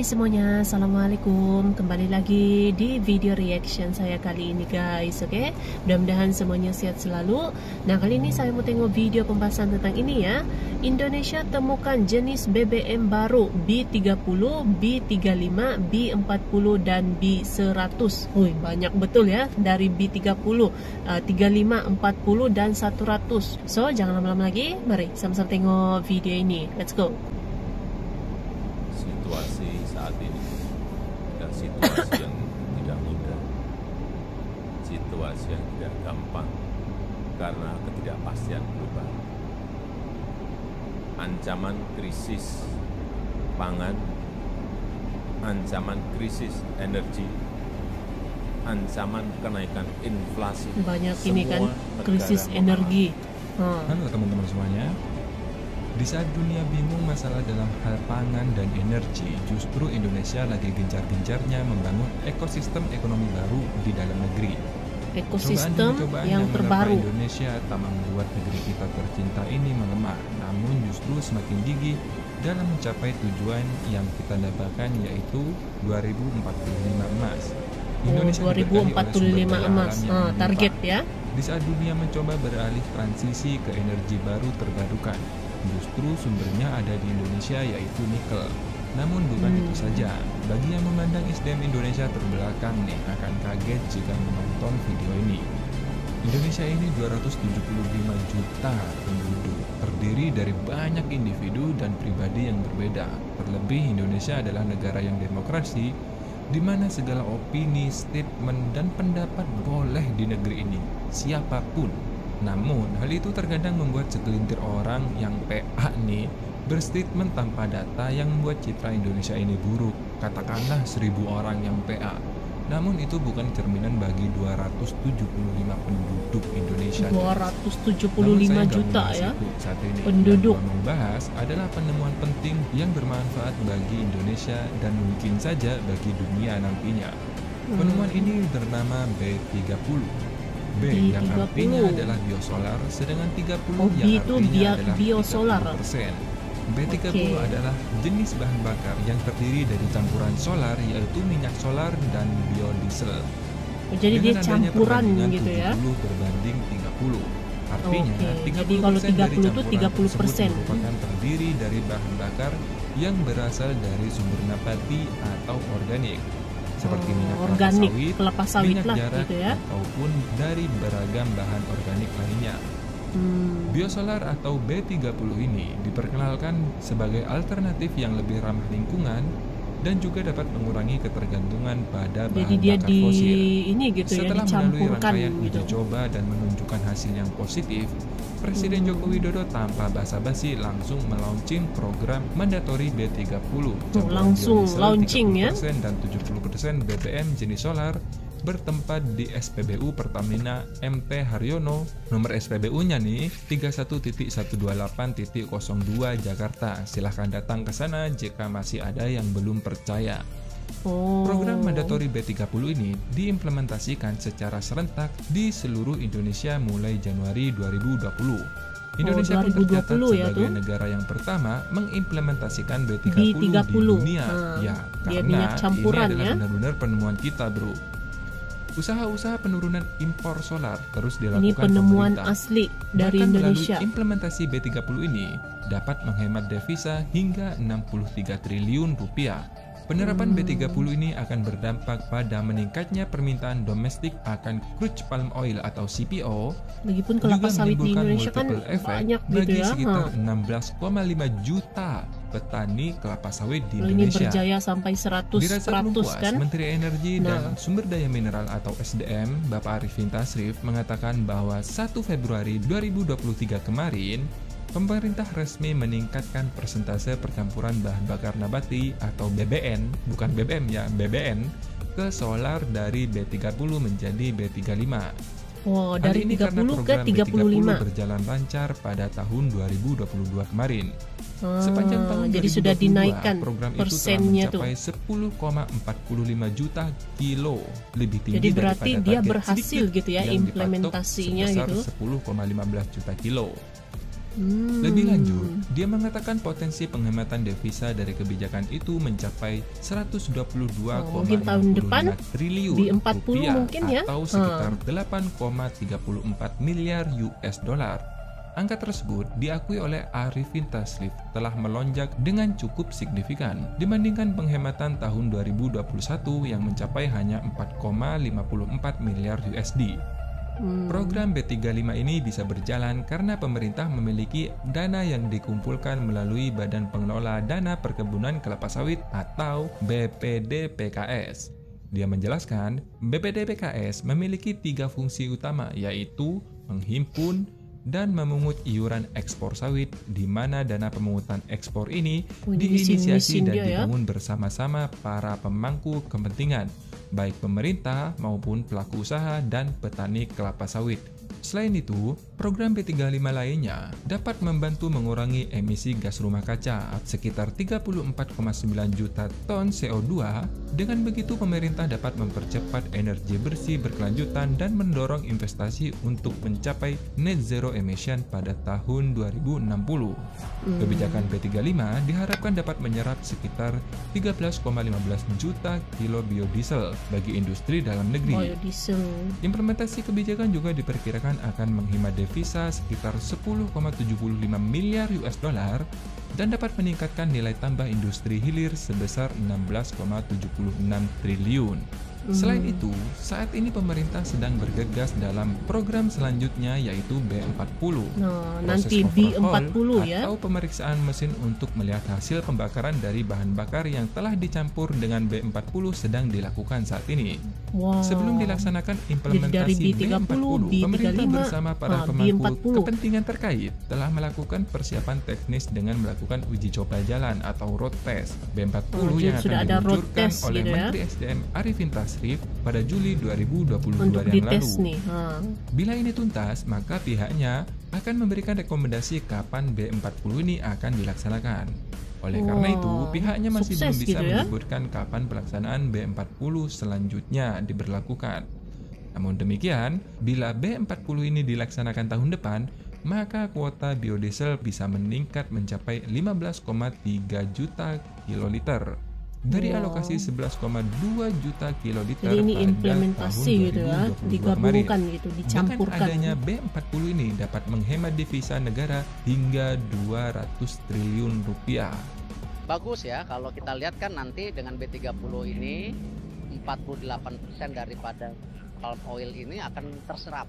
Hai semuanya, Assalamualaikum. Kembali lagi di video reaction saya kali ini guys. Oke, mudah-mudahan semuanya sehat selalu. Nah, kali ini saya mau tengok video pembahasan tentang ini ya. Indonesia temukan jenis BBM baru B30, B35, B40 dan B100. Wih, banyak betul ya, dari B30, 35, 40 dan 100. So, jangan lama-lama lagi. Mari sama-sama tengok video ini. Let's go. Situasi saat ini dan situasi yang tidak mudah, situasi yang tidak gampang karena ketidakpastian global, ancaman krisis pangan, ancaman krisis energi, ancaman kenaikan inflasi. Banyak ini kan krisis energi. Halo teman-teman semuanya. Di saat dunia bingung masalah dalam hal pangan dan energi, justru Indonesia lagi gencar-gencarnya membangun ekosistem ekonomi baru di dalam negeri. Ekosistem yang menerpa terbaru. Indonesia tak membuat negeri kita tercinta ini melemah, namun justru semakin gigih dalam mencapai tujuan yang kita dambakan, yaitu 2045 emas. Indonesia 2045 emas, target ya. Di saat dunia mencoba beralih transisi ke energi baru terbarukan, justru sumbernya ada di Indonesia, yaitu nikel. Namun bukan itu saja, bagi yang memandang SDM Indonesia terbelakang nih akan kaget jika menonton video ini. Indonesia ini 275 juta penduduk, terdiri dari banyak individu dan pribadi yang berbeda. Terlebih Indonesia adalah negara yang demokrasi, di mana segala opini, statement, dan pendapat boleh di negeri ini, siapapun. Namun, hal itu terkadang membuat segelintir orang yang PA nih berstatement tanpa data yang membuat citra Indonesia ini buruk. Katakanlah 1000 orang yang PA. Namun itu bukan cerminan bagi 275 penduduk Indonesia. 275 juta ya saat ini. penduduk. Yang membahas adalah penemuan penting yang bermanfaat bagi Indonesia dan mungkin saja bagi dunia nantinya. Penemuan ini bernama B30. B yang artinya adalah biosolar, sedangkan 30 yang artinya adalah biosolar. 30%. B30 adalah jenis bahan bakar yang terdiri dari campuran solar, yaitu minyak solar dan biodiesel. Jadi dia Dengan adanya campuran perbandingan gitu ya. 70 berbanding 30. Artinya, Jadi kalau 30 itu 30%. merupakan terdiri dari bahan bakar yang berasal dari sumber nabati atau organik, seperti minyak organik, kelapa kelapa sawit minyak lah jarak, gitu ya. ataupun dari beragam bahan organik lainnya. Biosolar atau B30 ini diperkenalkan sebagai alternatif yang lebih ramah lingkungan dan juga dapat mengurangi ketergantungan pada bahan Jadi dia bakar fosil. ini gitu ya, Setelah melalui dicampurkan rangkaian gitu. uji coba dan menunjukkan hasil yang positif, Presiden Joko Widodo tanpa basa-basi langsung melaunching program mandatori B30. Langsung biodiesel launching ya. 30% dan 70% BBM jenis solar bertempat di SPBU Pertamina MT Haryono. Nomor SPBU-nya nih 31.128.02 Jakarta. Silahkan datang ke sana jika masih ada yang belum percaya. Program mandatori B30 ini diimplementasikan secara serentak di seluruh Indonesia mulai Januari 2020. Indonesia pun tercatat sebagai negara yang pertama mengimplementasikan B30 di dunia. Ya, karena ini adalah benar-benar penemuan kita, bro. Usaha-usaha penurunan impor solar terus dilakukan Ini penemuan pemerintah. asli dari Bahkan Indonesia. melalui implementasi B30 ini dapat menghemat devisa hingga 63 triliun rupiah. Penerapan B30 ini akan berdampak pada meningkatnya permintaan domestik akan crude palm oil atau CPO. Lagipun kelapa sawit di Indonesia kan banyak gitu bagi ya. sekitar 16,5 juta petani kelapa sawit di Ini Indonesia. berjaya sampai 100 Dirasa belum puas, kan. Menteri Energi dan Sumber Daya Mineral atau SDM, Bapak Arifin Tasrif, mengatakan bahwa 1 Februari 2023 kemarin, pemerintah resmi meningkatkan persentase percampuran bahan bakar nabati atau BBN, bukan BBM ya, BBN, ke solar dari B30 menjadi B35. Dari 30 ke 35 berjalan lancar pada tahun 2022 kemarin. Sepanjang tahun jadi 2022, sudah dinaikkan program persennya itu telah mencapai 10,45 juta kilo, lebih tinggi jadi berarti daripada dia target berhasil sedikit gitu ya yang implementasinya dipatok gitu. sebesar 10,15 juta kilo. Lebih lanjut, dia mengatakan potensi penghematan devisa dari kebijakan itu mencapai 122,65 triliun di 40 rupiah mungkin ya, atau sekitar 8,34 miliar US dollar. Angka tersebut diakui oleh Arifin Tasrif telah melonjak dengan cukup signifikan dibandingkan penghematan tahun 2021 yang mencapai hanya 4,54 miliar USD. Program B35 ini bisa berjalan karena pemerintah memiliki dana yang dikumpulkan melalui Badan Pengelola Dana Perkebunan Kelapa Sawit atau BPDPKS. Dia menjelaskan, BPDPKS memiliki 3 fungsi utama, yaitu menghimpun dan memungut iuran ekspor sawit, di mana dana pemungutan ekspor ini diinisiasi dan dibangun bersama-sama para pemangku kepentingan, baik pemerintah maupun pelaku usaha dan petani kelapa sawit. Selain itu, program B35 lainnya dapat membantu mengurangi emisi gas rumah kaca sekitar 34,9 juta ton CO2. Dengan begitu, pemerintah dapat mempercepat energi bersih berkelanjutan dan mendorong investasi untuk mencapai net zero emission pada tahun 2060. Kebijakan B35 diharapkan dapat menyerap sekitar 13,15 juta kilo biodiesel bagi industri dalam negeri. Implementasi kebijakan juga diperkirakan akan menghemat devisa sekitar 10,75 miliar US dollar dan dapat meningkatkan nilai tambah industri hilir sebesar 16,76 triliun. Selain itu, saat ini pemerintah sedang bergegas dalam program selanjutnya, yaitu B40. Nanti B40 ya, atau pemeriksaan mesin untuk melihat hasil pembakaran dari bahan bakar yang telah dicampur dengan B40 sedang dilakukan saat ini. Sebelum dilaksanakan implementasi B40, pemerintah bersama para pemangku kepentingan terkait telah melakukan persiapan teknis dengan melakukan uji coba jalan atau road test B40 yang akan diluncurkan oleh Menteri SDM Arifin Tasrif pada Juli 2022 yang lalu. Bila ini tuntas, maka pihaknya akan memberikan rekomendasi kapan B40 ini akan dilaksanakan. Oleh karena itu, pihaknya masih belum bisa menyebutkan kapan pelaksanaan B40 selanjutnya diberlakukan. Namun demikian, bila B40 ini dilaksanakan tahun depan, maka kuota biodiesel bisa meningkat mencapai 15,3 juta kiloliter dari alokasi 11,2 juta kiloliter. Jadi ini implementasi gitu ya, digabungkan gitu, dicampurkan. Dengan adanya B40 ini dapat menghemat devisa negara hingga 200 triliun rupiah. Bagus ya, kalau kita lihat kan nanti dengan B30 ini 48% daripada palm oil ini akan terserap.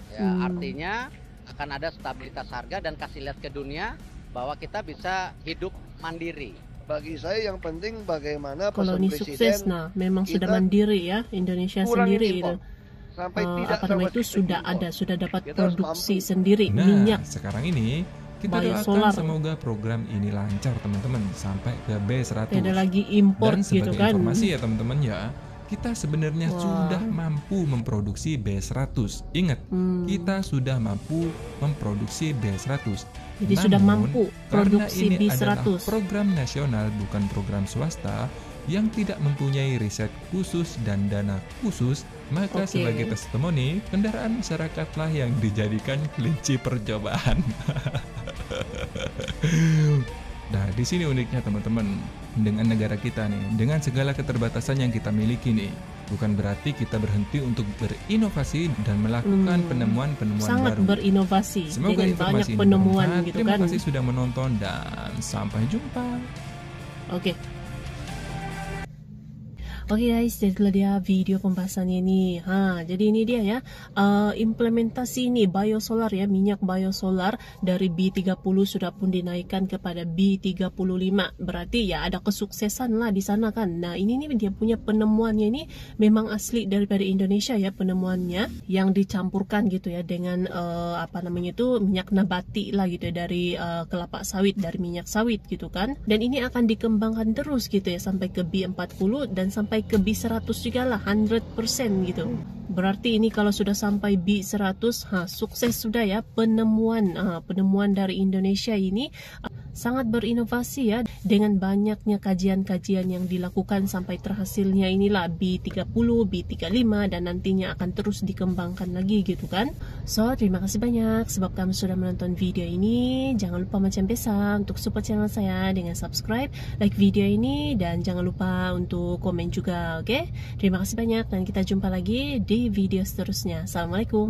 Ya, artinya akan ada stabilitas harga dan kasih lihat ke dunia bahwa kita bisa hidup mandiri. Bagi saya yang penting bagaimana kalau ini sukses, memang sudah mandiri ya, Indonesia sendiri itu. Sampai tidak itu sudah ada, sudah dapat produksi sendiri minyak. Sekarang ini kita doakan semoga program ini lancar teman-teman sampai ke B100. Tidak lagi import dan gitu kan. Informasi ya teman-teman ya, kita sebenarnya sudah mampu memproduksi B100. Ingat, kita sudah mampu memproduksi B100. Jadi sudah mampu produksi B100. Adalah program nasional, bukan program swasta yang tidak mempunyai riset khusus dan dana khusus, maka sebagai testimoni, kendaraan masyarakatlah yang dijadikan kelinci percobaan. Nah, di sini uniknya teman-teman, dengan negara kita nih, dengan segala keterbatasan yang kita miliki nih, bukan berarti kita berhenti untuk berinovasi dan melakukan penemuan-penemuan baru. Sangat berinovasi. Semoga dengan informasi banyak penemuan ini gitu Terima kan. kasih sudah menonton dan sampai jumpa. Oke guys, jadilah dia video pembahasannya ini. Jadi ini dia ya, implementasi ini biosolar ya, minyak biosolar dari B30 sudah pun dinaikkan kepada B35. Berarti ya ada kesuksesan lah di sana kan. Nah, ini nih dia punya penemuannya ini memang asli daripada Indonesia ya, penemuannya yang dicampurkan gitu ya dengan minyak nabati lah gitu ya, dari kelapa sawit, dari minyak sawit gitu kan. Dan ini akan dikembangkan terus gitu ya sampai ke B40 dan sampai ke B100 juga lah, 100% gitu. Berarti ini kalau sudah sampai B100, sukses sudah ya penemuan dari Indonesia ini. sangat berinovasi ya, dengan banyaknya kajian-kajian yang dilakukan sampai terhasilnya inilah B30, B35, dan nantinya akan terus dikembangkan lagi gitu kan. So, terima kasih banyak sebab kamu sudah menonton video ini. Jangan lupa macam biasa untuk support channel saya dengan subscribe, like video ini, dan jangan lupa untuk komen juga, oke? Terima kasih banyak dan kita jumpa lagi di video seterusnya. Assalamualaikum.